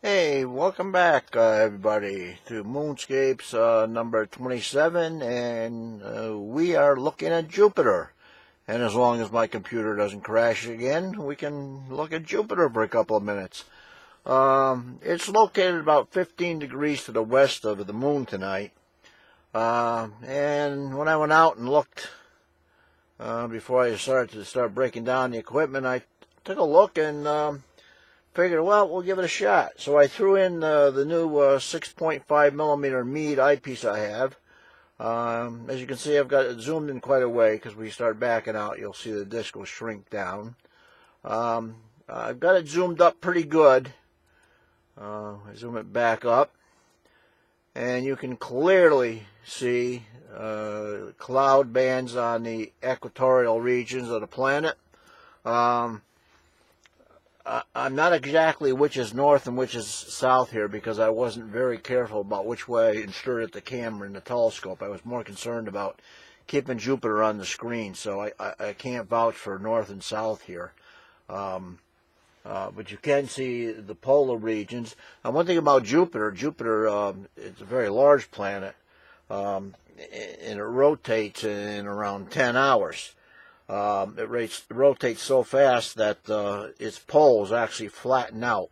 Hey, welcome back, everybody, to Moonscapes number 27, and we are looking at Jupiter. And as long as my computer doesn't crash again, we can look at Jupiter for a couple of minutes. It's located about 15 degrees to the west of the moon tonight. And when I went out and looked before I started breaking down the equipment, I took a look and figured, well, we'll give it a shot. So I threw in the new 6.5 millimeter Meade eyepiece I have. As you can see, I've got it zoomed in quite a way because we start backing out. You'll see the disc will shrink down. I've got it zoomed up pretty good. I zoom it back up, and you can clearly see cloud bands on the equatorial regions of the planet. I'm not exactly which is north and which is south here because I wasn't very careful about which way I inserted the camera in the telescope. I was more concerned about keeping Jupiter on the screen, so I can't vouch for north and south here. But you can see the polar regions. And one thing about Jupiter, it's a very large planet, and it rotates in around 10 hours. It rotates so fast that its poles actually flatten out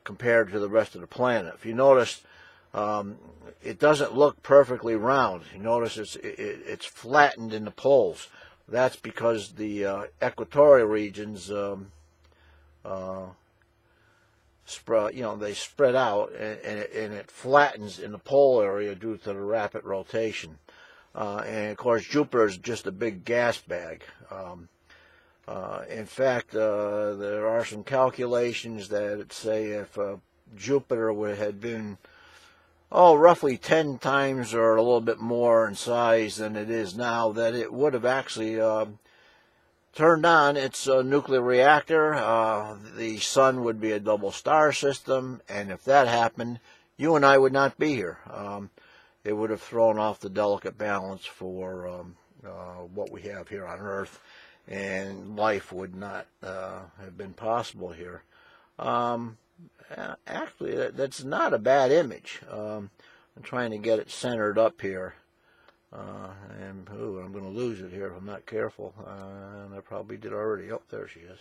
compared to the rest of the planet. If you notice, it doesn't look perfectly round. You notice it's flattened in the poles. That's because the equatorial regions they spread out, and it flattens in the pole area due to the rapid rotation. And of course, Jupiter is just a big gas bag. In fact, there are some calculations that say if Jupiter had been, roughly 10 times or a little bit more in size than it is now, that it would have actually turned on its nuclear reactor. The sun would be a double star system, and if that happened, you and I would not be here. It would have thrown off the delicate balance for what we have here on Earth, and life would not have been possible here. Actually, that's not a bad image. I'm trying to get it centered up here, and I'm going to lose it here if I'm not careful, and I probably did already. Oh, there she is.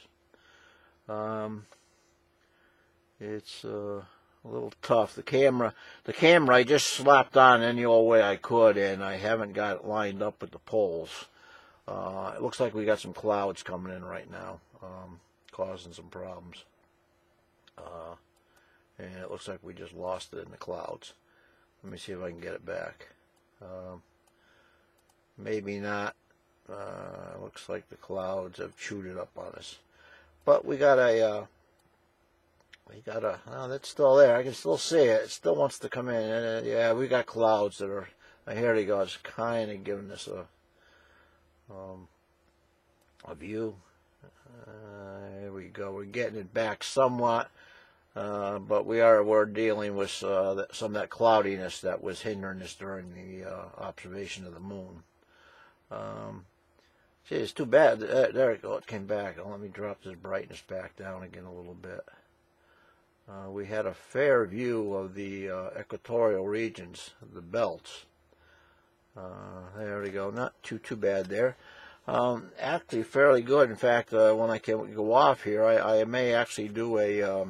It's a little tough. The camera I just slapped on any old way I could, and I haven't got it lined up with the poles. It looks like we got some clouds coming in right now, causing some problems. And it looks like we just lost it in the clouds. Let me see if I can get it back. Maybe not. Looks like the clouds have chewed it up on us. But we got a that's still there. I can still see it. It still wants to come in. And, yeah, we got clouds that are, here they go. It's kind of giving us a view. Here we go. We're getting it back somewhat. But we're dealing with some of that cloudiness that was hindering us during the observation of the moon. See, it's too bad. There it goes. It came back. Let me drop this brightness back down again a little bit. We had a fair view of the equatorial regions, the belts. There we go. Not too bad there. Actually, fairly good. In fact, when I can go off here, I may actually do a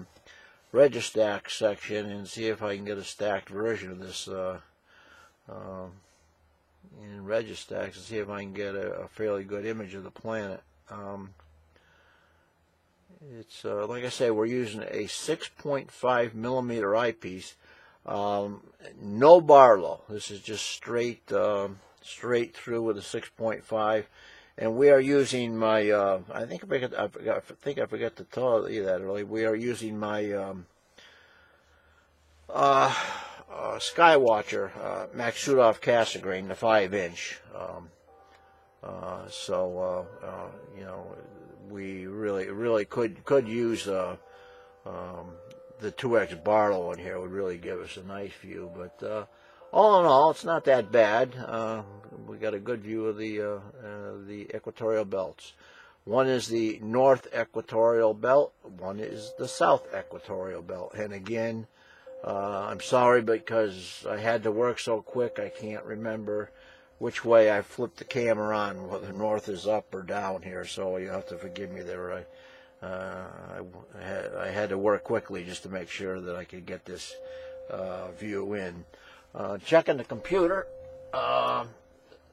Registack section and see if I can get a stacked version of this in Registacks and see if I can get a fairly good image of the planet. It's like I say, we're using a 6.5 millimeter eyepiece. No Barlow. This is just straight through with a 6.5, and we are using my. I think I forgot to tell you that earlier. We are using my Skywatcher Maxudov Cassegrain, the 5-inch. We really could use the 2x Barlow in here. Would really give us a nice view, but all in all, it's not that bad. We got a good view of the equatorial belts. One is the north equatorial belt, one is the south equatorial belt. And again, I'm sorry because I had to work so quick I can't remember which way I flipped the camera on, whether north is up or down here, so you have to forgive me there. I had to work quickly just to make sure that I could get this view in. Checking the computer,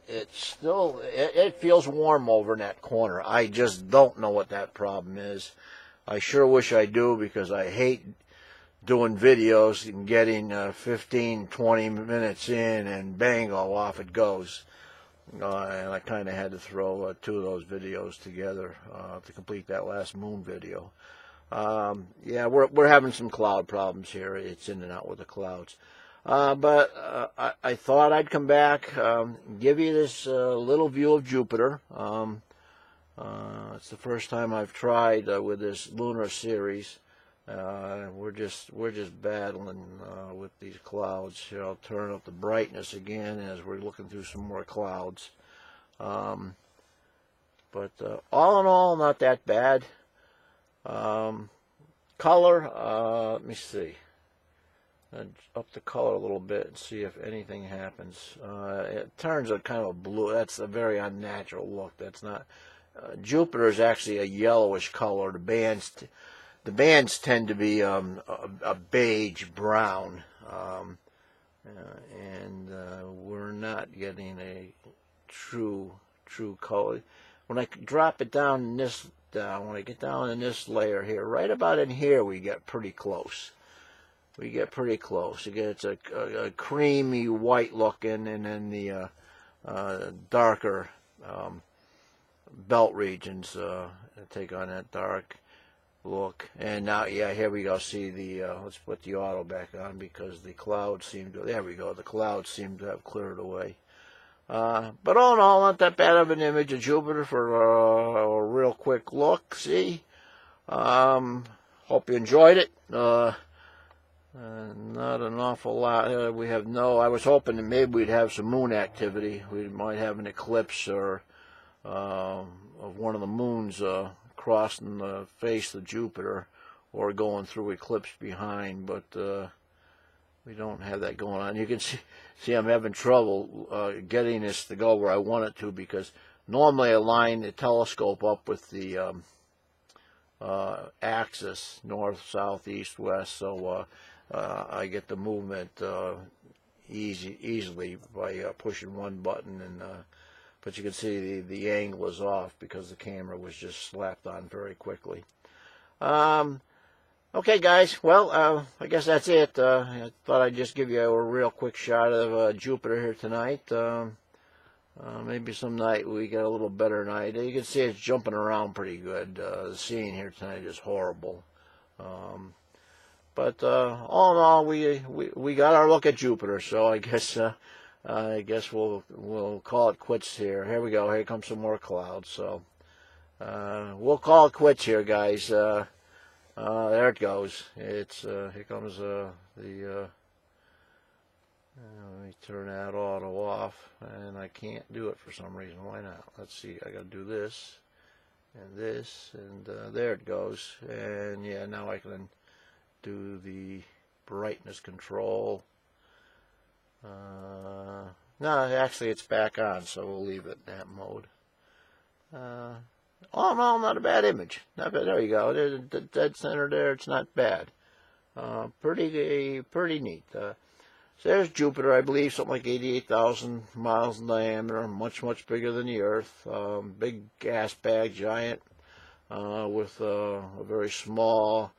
it feels warm over in that corner. I just don't know what that problem is. I sure wish I do, because I hate doing videos and getting 15, 20 minutes in and bang, off it goes. And I kind of had to throw 2 of those videos together to complete that last moon video. Yeah, we're having some cloud problems here. It's in and out with the clouds. But I thought I'd come back, give you this little view of Jupiter. It's the first time I've tried with this lunar series. We're just battling with these clouds. Here, I'll turn up the brightness again as we're looking through some more clouds. But all in all, not that bad. Color, let me see. Up the color a little bit and see if anything happens. It turns a kind of a blue. That's a very unnatural look. That's not. Jupiter is actually a yellowish color. The bands tend to be a beige brown, and we're not getting a true color. When I drop it down in this when I get down in this layer here, right about in here, we get pretty close. Again, it's a creamy white looking, and then the darker belt regions take on that dark look. And now, yeah, here we go. See the let's put the auto back on, because the clouds seem to, there we go, the clouds seem to have cleared away. But all in all, not that bad of an image of Jupiter for a real quick look. See, hope you enjoyed it. Not an awful lot. I was hoping that maybe we'd have some moon activity. We might have an eclipse or of one of the moons crossing the face of Jupiter, or going through eclipse behind, but we don't have that going on. You can see I'm having trouble getting this to go where I want it to, because normally I line the telescope up with the axis, north, south, east, west, so I get the movement easily by pushing one button, and but you can see the angle is off because the camera was just slapped on very quickly. Okay, guys, well, I guess that's it. I thought I'd just give you a real quick shot of Jupiter here tonight. Maybe some night we get a little better night. You can see it's jumping around pretty good. The scene here tonight is horrible. But all in all, we got our look at Jupiter. So I guess we'll call it quits here. Here we go. Here comes some more clouds. So we'll call it quits here, guys. There it goes. It's here comes the. Let me turn that auto off, and I can't do it for some reason. Why not? Let's see. I got to do this, and there it goes. And yeah, now I can do the brightness control. No, actually it's back on, so we'll leave it in that mode. All in all, not a bad image. Not bad. There you go. There's the dead center there. It's not bad. Pretty neat. So there's Jupiter, I believe, something like 88,000 miles in diameter, much bigger than the Earth. Big gas bag, giant, with a very small,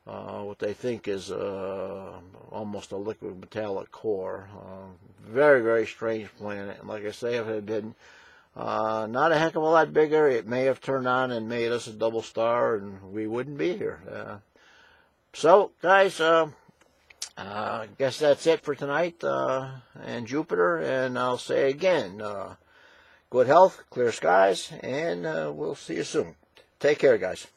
what they think is almost a liquid metallic core. Very strange planet. And like I say, if it had been not a heck of a lot bigger, it may have turned on and made us a double star, and we wouldn't be here. So, guys, I guess that's it for tonight and Jupiter. And I'll say again, good health, clear skies, and we'll see you soon. Take care, guys.